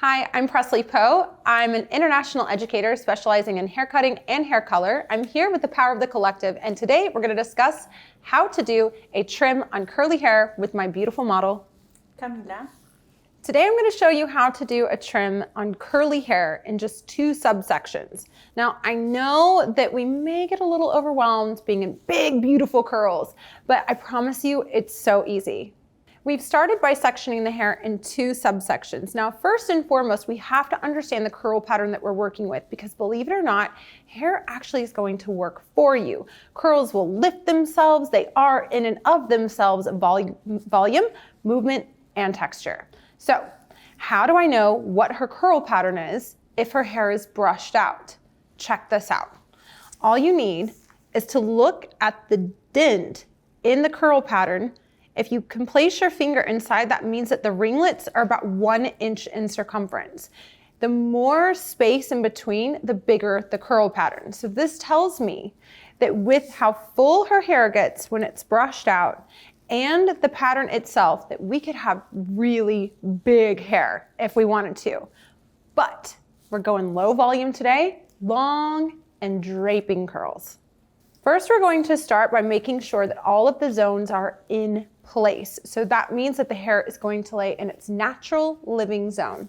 Hi, I'm Presley Poe. I'm an international educator specializing in hair cutting and hair color. I'm here with the power of the collective, and today we're going to discuss how to do a trim on curly hair with my beautiful model, Camila. Today I'm going to show you how to do a trim on curly hair in just 2 subsections. Now, I know that we may get a little overwhelmed being in big, beautiful curls, but I promise you it's so easy. We've started by sectioning the hair in 2 subsections. Now, first and foremost, we have to understand the curl pattern that we're working with because believe it or not, hair actually is going to work for you. Curls will lift themselves. They are in and of themselves volume, movement, and texture. So, how do I know what her curl pattern is if her hair is brushed out? Check this out. All you need is to look at the dent in the curl pattern. If you can place your finger inside, that means that the ringlets are about 1 inch in circumference. The more space in between, the bigger the curl pattern. So this tells me that with how full her hair gets when it's brushed out and the pattern itself, that we could have really big hair if we wanted to. But we're going low volume today, long and draping curls. First, we're going to start by making sure that all of the zones are in place. So that means that the hair is going to lay in its natural living zone,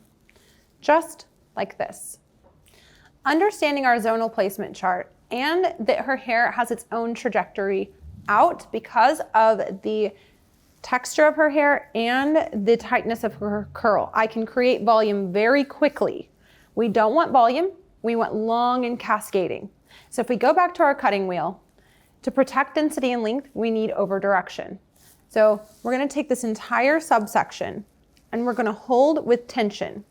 just like this. Understanding our zonal placement chart and that her hair has its own trajectory out because of the texture of her hair and the tightness of her curl. I can create volume very quickly. We don't want volume, we want long and cascading. So if we go back to our cutting wheel, to protect density and length, we need over direction. So we're gonna take this entire subsection and we're gonna hold with tension.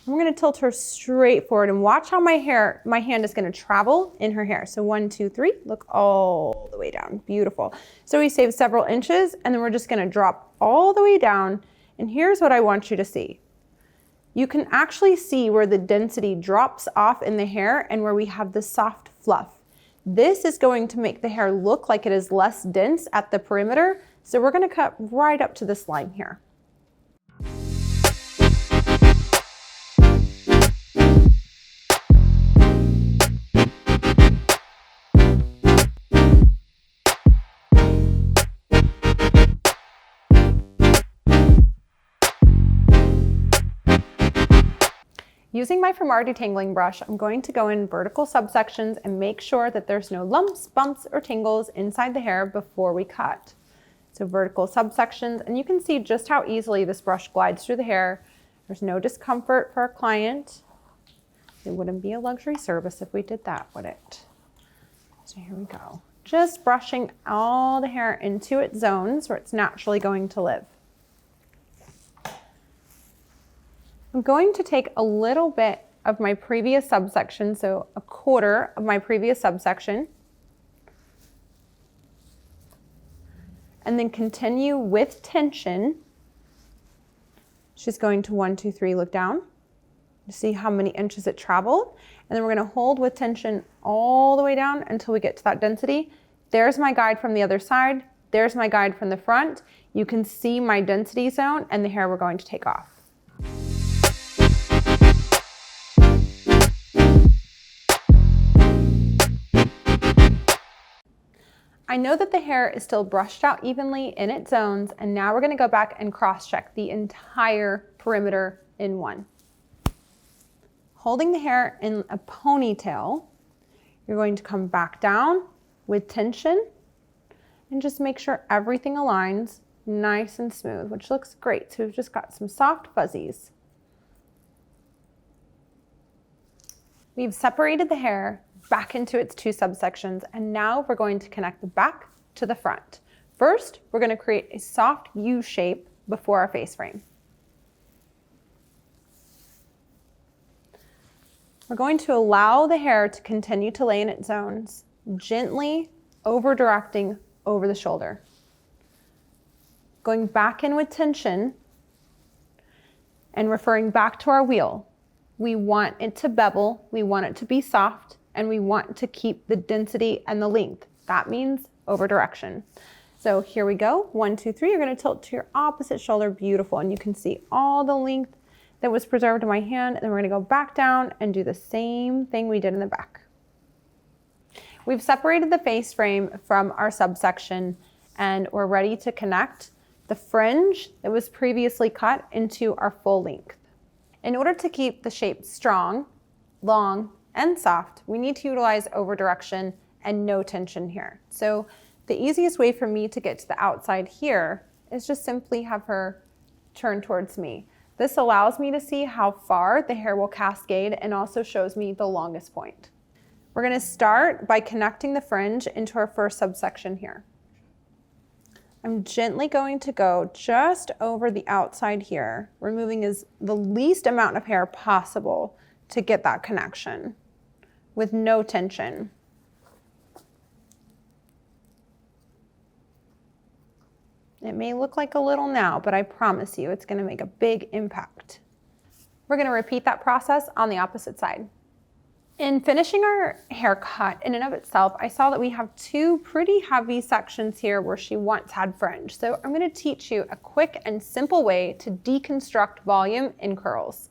And we're gonna tilt her straight forward and watch how my hand is gonna travel in her hair. So 1, 2, 3, look all the way down, beautiful. So we save several inches and then we're just gonna drop all the way down. And here's what I want you to see. You can actually see where the density drops off in the hair and where we have the soft fluff. This is going to make the hair look like it is less dense at the perimeter. So we're gonna cut right up to this line here. Using my From Our detangling brush, I'm going to go in vertical subsections and make sure that there's no lumps, bumps, or tangles inside the hair before we cut. So vertical subsections, and you can see just how easily this brush glides through the hair. There's no discomfort for our client. It wouldn't be a luxury service if we did that, would it? So here we go. Just brushing all the hair into its zones where it's naturally going to live. I'm going to take a little bit of my previous subsection, so 1/4 of my previous subsection, and then continue with tension. She's going to 1, 2, 3, look down to see how many inches it traveled. And then we're gonna hold with tension all the way down until we get to that density. There's my guide from the other side. There's my guide from the front. You can see my density zone and the hair we're going to take off. I know that the hair is still brushed out evenly in its zones, and now we're gonna go back and cross-check the entire perimeter in one. Holding the hair in a ponytail, you're going to come back down with tension and just make sure everything aligns nice and smooth, which looks great. So we've just got some soft fuzzies. We've separated the hair back into its 2 subsections, and now we're going to connect the back to the front. First, we're going to create a soft U shape before our face frame. We're going to allow the hair to continue to lay in its zones, gently over-directing over the shoulder. Going back in with tension and referring back to our wheel. We want it to bevel, we want it to be soft, and we want to keep the density and the length. That means over direction. So here we go, 1, 2, 3, you're gonna tilt to your opposite shoulder, beautiful. And you can see all the length that was preserved in my hand, and then we're gonna go back down and do the same thing we did in the back. We've separated the face frame from our subsection, and we're ready to connect the fringe that was previously cut into our full length. In order to keep the shape strong, long, and soft, we need to utilize over direction and no tension here. So the easiest way for me to get to the outside here is just simply have her turn towards me. This allows me to see how far the hair will cascade and also shows me the longest point. We're gonna start by connecting the fringe into our first subsection here. I'm gently going to go just over the outside here, removing the least amount of hair possible to get that connection with no tension. It may look like a little now, but I promise you it's gonna make a big impact. We're gonna repeat that process on the opposite side. In finishing our haircut, in and of itself, I saw that we have two pretty heavy sections here where she once had fringe. So I'm gonna teach you a quick and simple way to deconstruct volume in curls.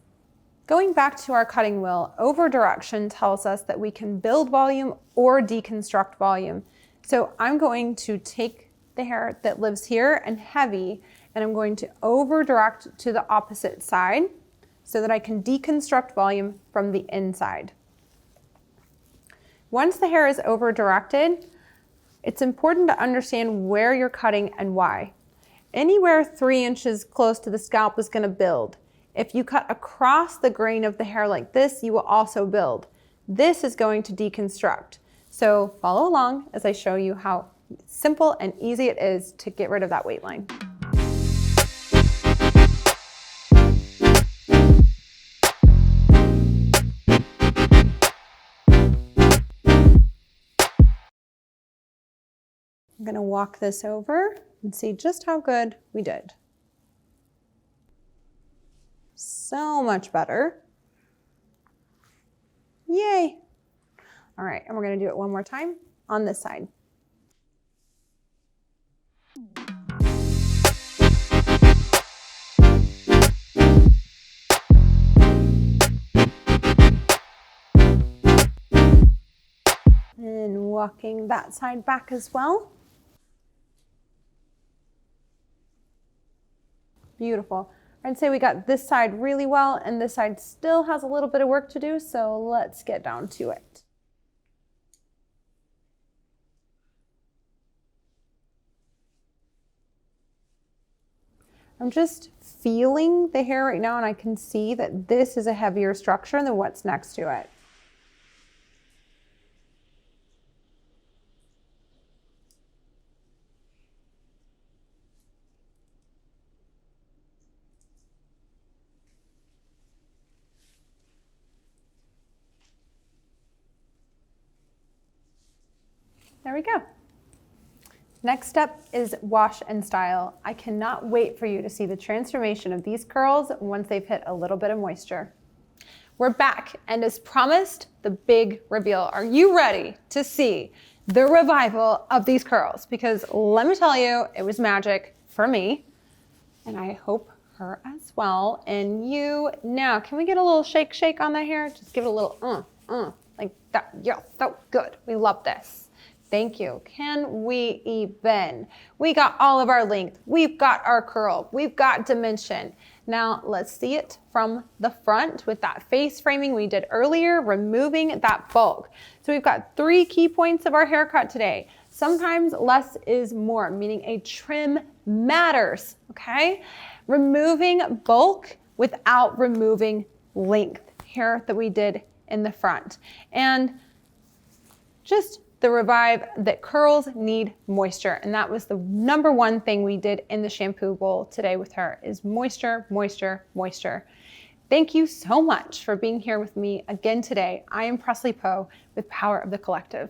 Going back to our cutting wheel, over direction tells us that we can build volume or deconstruct volume. So I'm going to take the hair that lives here and heavy, and I'm going to over direct to the opposite side so that I can deconstruct volume from the inside. Once the hair is over directed, it's important to understand where you're cutting and why. Anywhere 3 inches close to the scalp is gonna build. If you cut across the grain of the hair like this, you will also build. This is going to deconstruct. So follow along as I show you how simple and easy it is to get rid of that weight line. I'm gonna walk this over and see just how good we did. So much better. Yay. All right, and we're gonna do it one more time on this side. And walking that side back as well. Beautiful. I'd say we got this side really well, and this side still has a little bit of work to do, so let's get down to it. I'm just feeling the hair right now, and I can see that this is a heavier structure than what's next to it. There we go. Next step is wash and style. I cannot wait for you to see the transformation of these curls once they've hit a little bit of moisture. We're back, and as promised, the big reveal. Are you ready to see the revival of these curls? Because let me tell you, it was magic for me, and I hope her as well. And you, now, can we get a little shake on that hair? Just give it a little, like that. Yeah, so good. We love this. Thank you. Can we even? We got all of our length. We've got our curl. We've got dimension. Now let's see it from the front with that face framing we did earlier, removing that bulk. So we've got 3 key points of our haircut today. Sometimes less is more, meaning a trim matters, okay? Removing bulk without removing length, hair that we did in the front. And just the revive that curls need moisture. And that was the number one thing we did in the shampoo bowl today with her is moisture, moisture, moisture. Thank you so much for being here with me again today. I am Presley Poe with Power of the Collective.